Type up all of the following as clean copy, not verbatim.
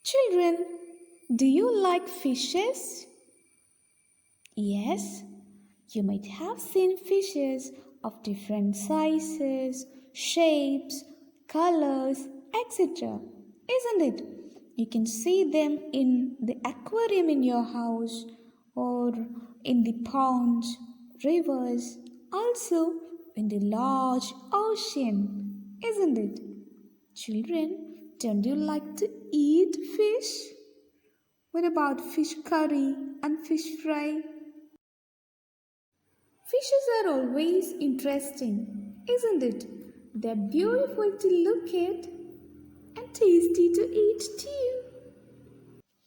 Children, do you like fishes? Yes, you might have seen fishes of different sizes, shapes, colors, etc. Isn't it? You can see them in the aquarium in your house or in the ponds, rivers, also in the large ocean, isn't it? Children, don't you like to eat fish? What about fish curry and fish fry? Fishes are always interesting, isn't it? They're beautiful to look at and tasty to eat too.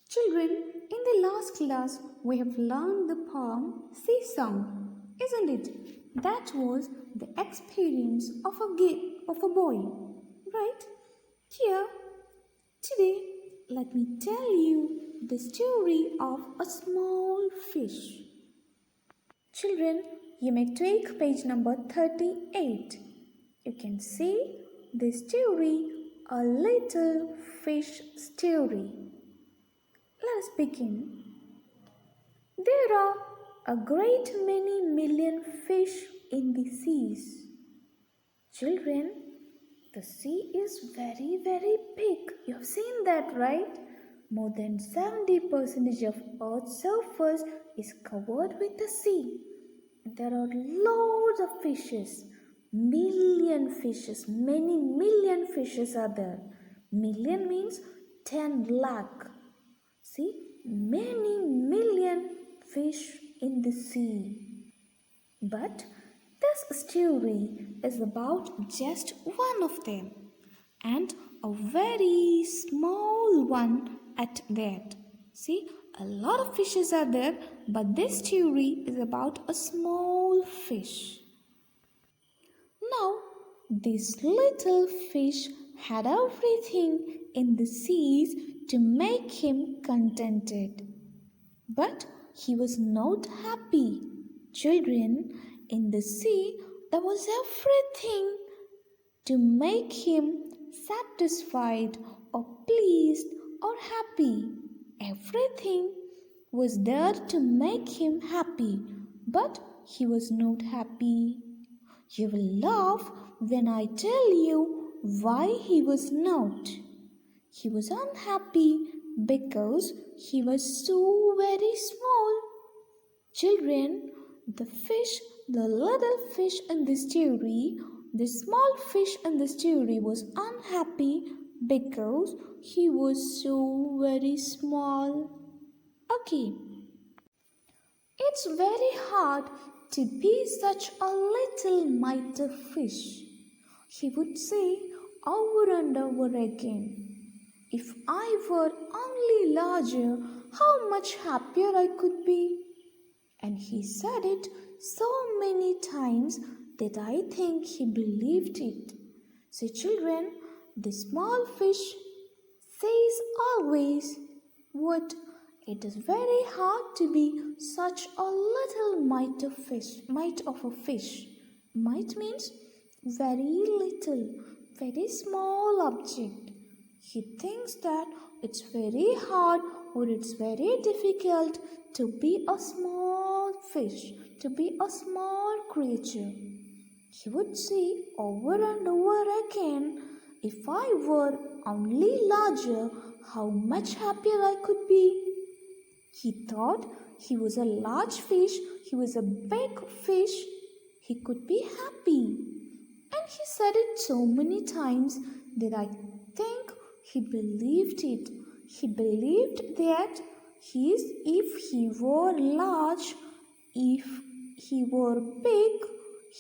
Children, in the last class, we have learned the poem Sea Song, isn't it? That was the experience of a boy, right? Here, today, let me tell you the story of a small fish. Children, you may take page number 38. You can see the story, A Little Fish Story. Let us begin. There are a great many million fish in the seas. Children, the sea is very, very big. You have seen that, right? More than 70% of Earth's surface is covered with the sea. There are loads of fishes, many million fishes are there. Million means 10 lakh. See, many million fish in the sea. But this story is about just one of them, and a very small one at that. See, a lot of fishes are there, but this story is about a small fish. Now, this little fish had everything in the seas to make him contented. But he was not happy. Children, in the sea there was everything to make him satisfied or pleased or happy. Everything was there to make him happy, but he was not happy. You will laugh when I tell you why he was not. He was unhappy because he was so very small. Children, the little fish in the story, the small fish in the story was unhappy because he was so very small. Okay, it's very hard to be such a little mighty fish, he would say over and over again. If I were only larger, how much happier I could be. And he said it so many times that I think he believed it. So children, the small fish says always, what? It is very hard to be such a little mite of a fish. Mite means very little, very small object. He thinks that it's very hard or it's very difficult to be a small fish, to be a small creature. He would say over and over again, if I were only larger, how much happier I could be. He thought he was a large fish, he was a big fish, he could be happy. And he said it so many times that I think he believed it. He believed that if he were large, if he were big,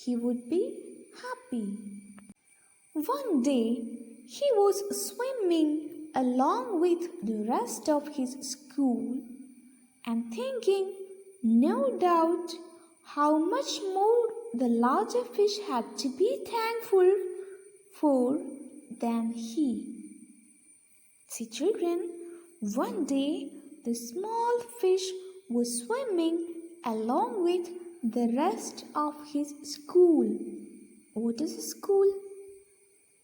he would be happy. One day, he was swimming along with the rest of his school and thinking, no doubt, how much more the larger fish had to be thankful for than he. See, children, one day the small fish was swimming along with the rest of his school. What is a school?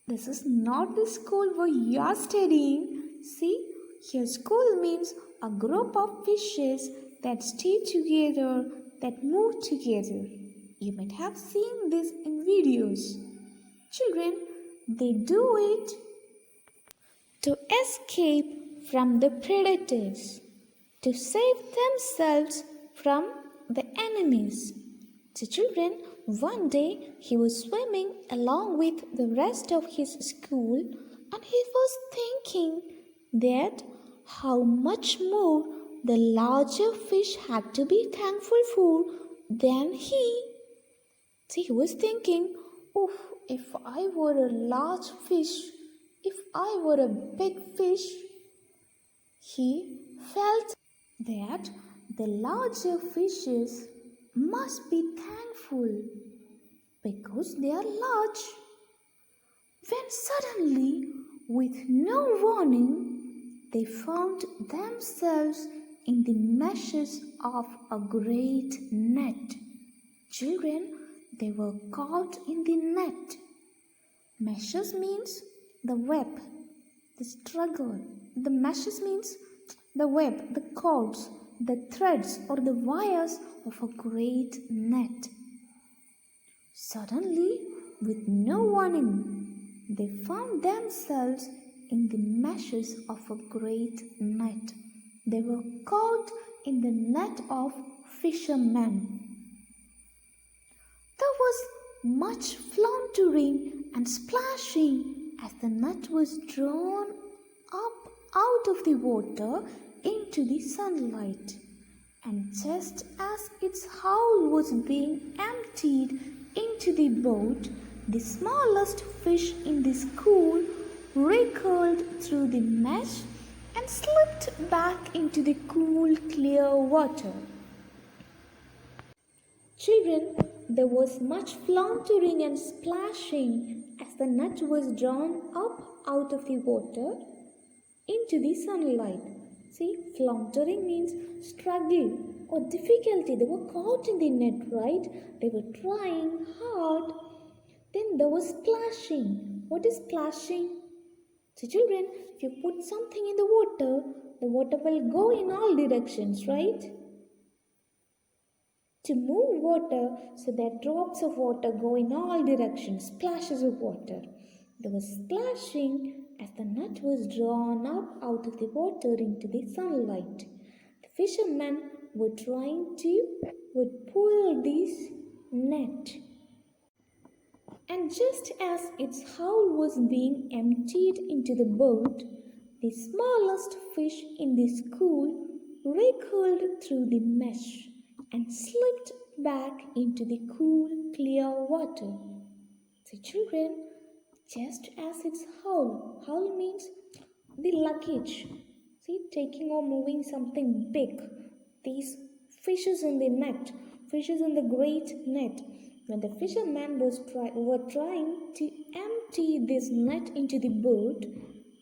This is not the school where you are studying. See, Here, school means a group of fishes that stay together, that move together. You might have seen this in videos. Children, they do it to escape from the predators, to save themselves from the enemies. So children, one day he was swimming along with the rest of his school and he was thinking that how much more the larger fish had to be thankful for than he. So he was thinking, oh, if I were a large fish, if I were a big fish, he felt that the larger fishes must be thankful because they are large. When suddenly, with no warning, they found themselves in the meshes of a great net. Children, they were caught in the net. Meshes means the web, the struggle. The meshes means the web, the cords, the threads or the wires of a great net. Suddenly, with no warning, they found themselves in the meshes of a great net. They were caught in the net of fishermen. There was much floundering and splashing as the net was drawn up out of the water into the sunlight. And just as its hull was being emptied into the boat, the smallest fish in the school wriggled through the mesh and slipped back into the cool, clear water. Children, there was much floundering and splashing as the net was drawn up out of the water into the sunlight. See, floundering means struggle or difficulty. They were caught in the net, right? They were trying hard. Then there was splashing. What is splashing? So children, if you put something in the water will go in all directions, right? To move water so that drops of water go in all directions, splashes of water. There was splashing as the net was drawn up out of the water into the sunlight. The fishermen were trying to pull this net. And just as its hull was being emptied into the boat, the smallest fish in the school wriggled through the mesh and slipped back into the cool, clear water. So children, just as its hull means the luggage. See, taking or moving something big. These fishes in the net, fishes in the great net. When the fishermen were trying to empty this net into the boat,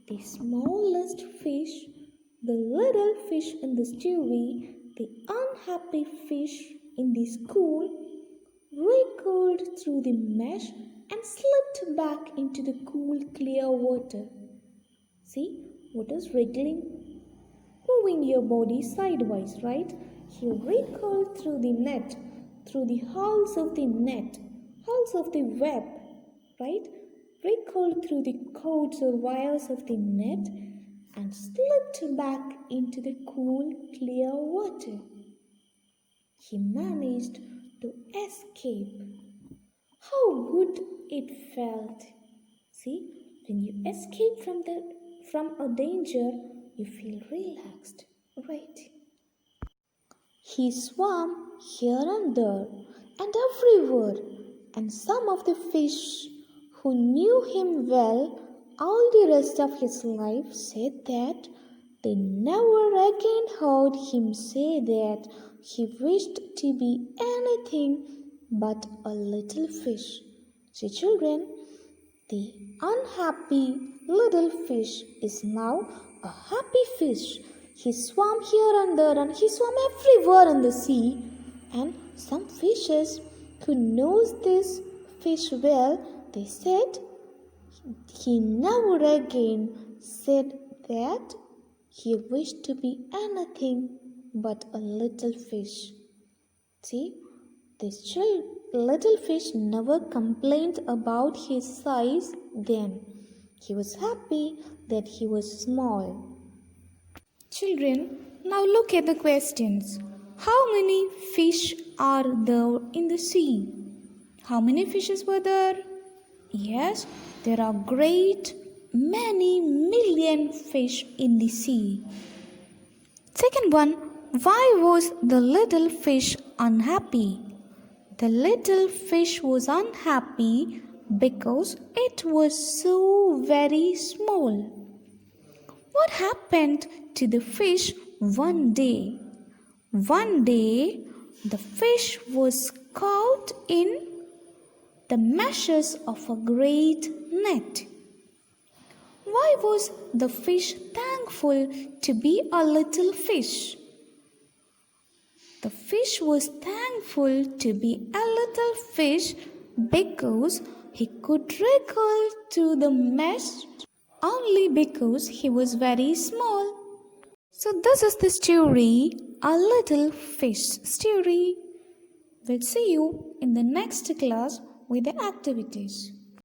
the smallest fish, the little fish in the stewie, the unhappy fish in the school, wriggled through the mesh and slipped back into the cool, clear water. See, what is wriggling? Moving your body sideways, right? You wriggle through the net, through the hulls of the net, hulls of the web, right? Wriggled through the cords or wires of the net and slipped back into the cool, clear water. He managed to escape. How good it felt. See, when you escape from a danger, you feel relaxed, right? He swam here and there and everywhere, and some of the fish who knew him well all the rest of his life said that they never again heard him say that he wished to be anything but a little fish. So children, the unhappy little fish is now a happy fish. He swam here and there and he swam everywhere in the sea. And some fishes who knows this fish well, they said he never again said that He wished to be anything but a little fish. See, this little fish never complained about his size then. He was happy that he was small. Children, now look at the questions. How many fish are there in the sea? How many fishes were there? Yes, there are great many million fish in the sea. Second one, why was the little fish unhappy? The little fish was unhappy because it was so very small. What happened to the fish one day? One day, the fish was caught in the meshes of a great net. Why was the fish thankful to be a little fish? The fish was thankful to be a little fish because he could wriggle to the mesh only because he was very small. So this is the story, A Little Fish story. We'll see you in the next class with the activities.